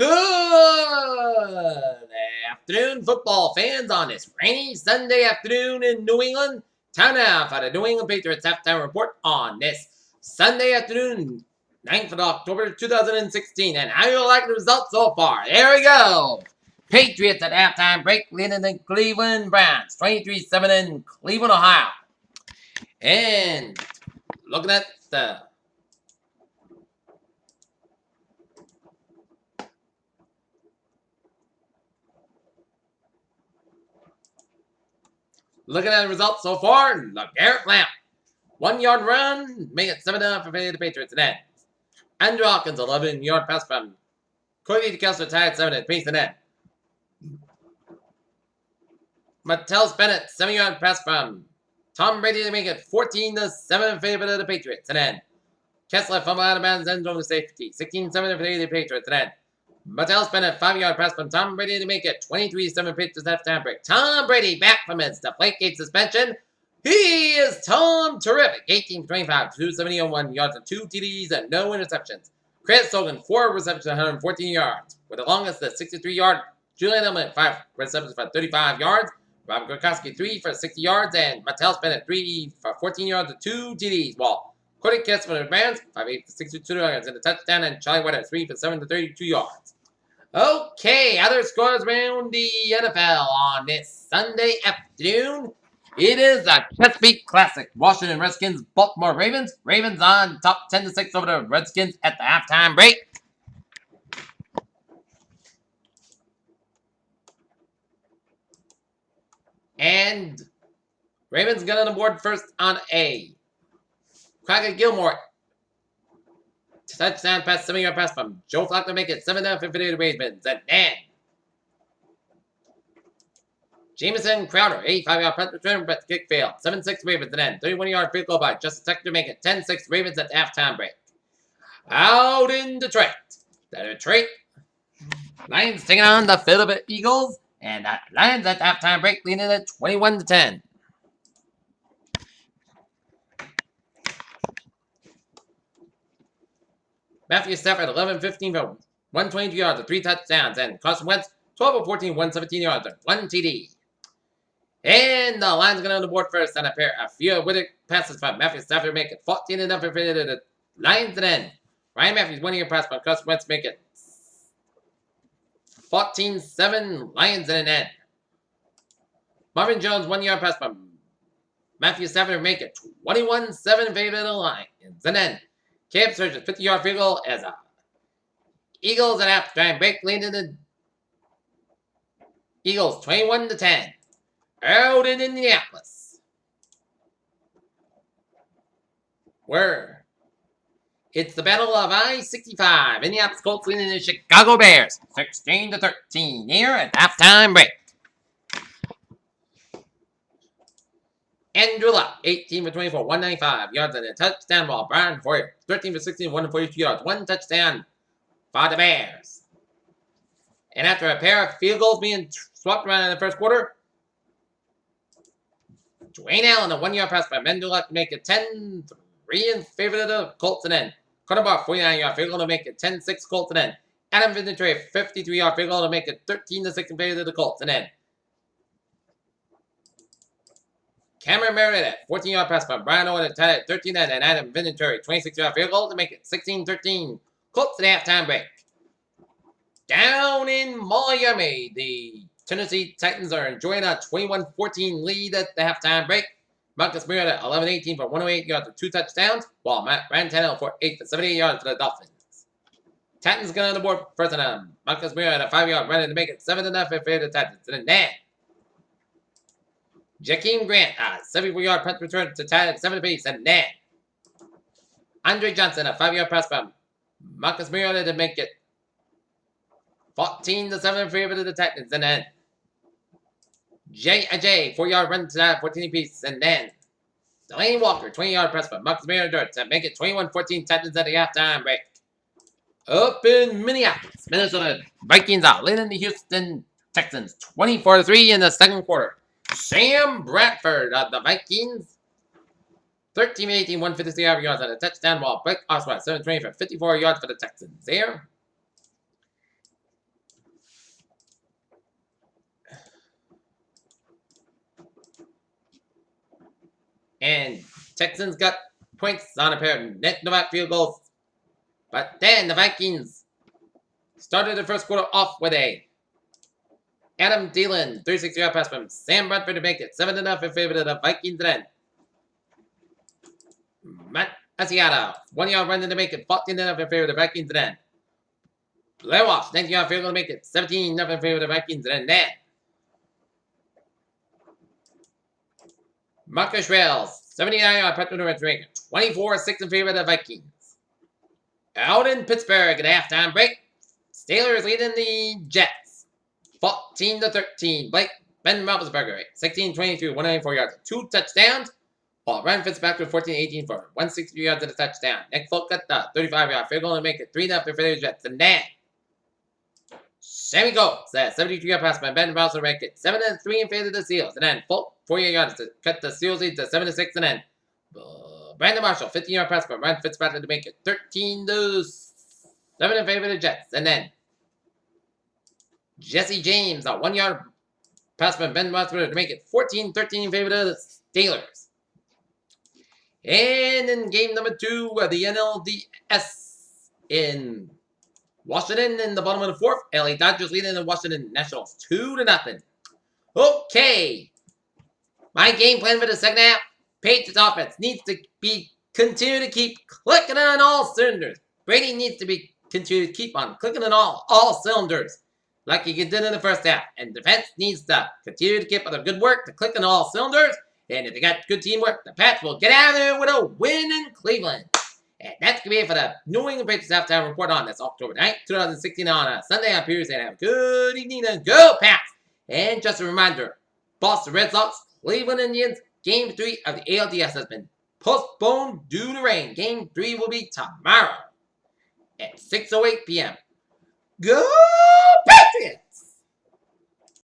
Good afternoon, football fans, on this rainy Sunday afternoon in New England. Time now for the New England Patriots halftime report on this Sunday afternoon, 9th of October 2016. And how you like the results so far? There we go. Patriots at halftime break leading the Cleveland Browns, 23-7 in Cleveland, Ohio. And looking at the Looking at the results so far, LeGarrette Blount, 1 yard run, make it 7-0 for the Patriots. And then Andrew Hawkins, 11-yard pass from Cody DeKessler, tied 7 at pace. And then Martellus Bennett, 7-yard pass from Tom Brady to make it 14-7 in favor of the Patriots. And then Kessler fumble out of bounds, end zone to safety, 16-7 for the Patriots. And then Martellus Bennett, 5-yard pass from Tom Brady to make it 23-7 Patriots halftime break. Tom Brady back from his Deflategate suspension. He is Tom terrific. 18-25, 271 yards and 2 TDs and no interceptions. Chris Hogan, 4 receptions, 114 yards. With the longest, the 63-yard. Julian Edelman, 5 receptions for 35 yards. Rob Gronkowski, 3 for 60 yards. And Martellus Bennett, 3 for 14 yards and 2 TDs. While Cody Kessler for the Rams, 5 for 62 yards and a touchdown. And Charlie White, 3 for 7 for 32 yards. Okay, other scores around the NFL on this Sunday afternoon. It is a Chesapeake Classic. Washington Redskins, Baltimore Ravens. Ravens on top 10-6 over the Redskins at the halftime break. And Ravens got on the board first on a Crockett Gilmore touchdown pass, 7-yard pass from Joe Flacco to make it 7-0 for the Ravens. And then Jamison Crowder, 85-yard punt return, but kick failed. 7-6 Ravens. And then 31-yard field goal by Justin Tucker to make it 10-6 Ravens at the halftime break. Out in Detroit. The Detroit Lions taking on the Philadelphia Eagles. And the Lions at the halftime break leading at 21-10. Matthew Stafford, 11-15 for 122 yards and 3 touchdowns. And Carson Wentz, 12 of 14, 117 yards and 1 TD. And the Lions going on the board first on a few Whittick passes from Matthew Stafford to make it 14-0 for the Lions. And then Ryan Matthews, 1-yard pass from Carson Wentz make it 14-7 Lions in an end. Marvin Jones, 1-yard pass from Matthew Stafford to make it 21-7 in favor of the Lions. And then Cam Surgeon's 50-yard field goal as a Eagles at halftime break leading the Eagles 21-10. Out in Indianapolis, where it's the Battle of I-65. Indianapolis Colts leading the Chicago Bears 16-13 here at halftime break. Andrew Luck, 18 for 24, 195 yards and a touchdown, while Brian Hoyer, 13 for 16, 142 yards, 1 touchdown for the Bears. And after a pair of field goals being swapped around in the first quarter, Dwayne Allen, a 1-yard pass by Andrew Luck to make it 10-3 in favor of the Colts. And then Cutterbar, 49-yard field goal to make it 10-6 Colts. And then Adam Vinatieri, 53-yard field goal to make it 13-6 in favor of the Colts. And then Cameron Meredith, 14-yard pass by Brian Owen, tied at 13, and Adam Vinatieri, 26-yard field goal to make it 16-13. Colts at the halftime break. Down in Miami, the Tennessee Titans are enjoying a 21-14 lead at the halftime break. Marcus Mariota, 11-18 for 108 yards and 2 touchdowns, while Ryan Tannehill for 8 for 78 yards for the Dolphins. Titans get on the board first and Marcus Mariota, a 5-yard run to make it 7-0 in favor of the Titans. And then Jakeem Grant, a 74-yard punt return to tie at 7 apiece. And then Andre Johnson, a 5-yard pass from Marcus Mariota to make it 14-7 in favor of the Titans. And then J.A.J., 4-yard run to tie at 14 apiece. And then Delaney Walker, 20-yard press from Marcus Mariota to make it 21-14 Titans at the halftime break. Up in Minneapolis, Minnesota Vikings are leading the Houston Texans 24-3 in the second quarter. Sam Bradford of the Vikings, 13-18, 153 yards on a touchdown, while Blake Osweiler, 7-20 for 54 yards for the Texans there. And Texans got points on a pair of net Novak field goals. But then the Vikings started the first quarter off with a Adam Thielen, 360-yard pass from Sam Bradford to make it 7-0 in favor of the Vikings then. Matt Asiata, 1-yard run to make it 14-0 in favor of the Vikings then. Blair Walsh, 19-yard field goal to make it 17-0 in favor of the Vikings then. Marcus Rails, 79-yard punt return to make it 24-6 in favor of the Vikings. Out in Pittsburgh at halftime break, Steelers leading the Jets 14-13. Ben Roethlisberger, 16-23, 194 yards, 2 touchdowns. While Ryan Fitzpatrick 14-18 for 163 yards and a touchdown. Nick Folk got the 35-yard field goal to make it 3-0 for the Jets. And then Sammy Coates, that 72-yard pass by Ben Roethlisberger, make it 7-3 in favor of the Seals. And then Folk, 48 yards to cut the Seals lead to 7-6. And then Brandon Marshall, 15-yard pass by Ryan Fitzpatrick to make it 13-7 in favor of the Jets. And then Jesse James, a 1-yard pass by Ben Roethlisberger to make it 14-13 in favor of the Steelers. And in game number 2 of the NLDS in Washington in the bottom of the fourth, LA Dodgers leading the Washington Nationals 2-0. Okay. My game plan for the second half, Patriots offense needs to continue to keep clicking on all cylinders. Brady needs to continue to keep on clicking on all cylinders like he did in the first half. And defense needs to continue to keep up the good work to click on all cylinders. And if they got good teamwork, the Pats will get out of there with a win in Cleveland. And that's going to be it for the New England Patriots halftime report on this October 9th, 2016 on a Sunday on Pierce. And have a good evening and go Pats. And just a reminder, Boston Red Sox, Cleveland Indians, Game 3 of the ALDS has been postponed due to rain. Game 3 will be tomorrow at 6:08 p.m. Go Patriots!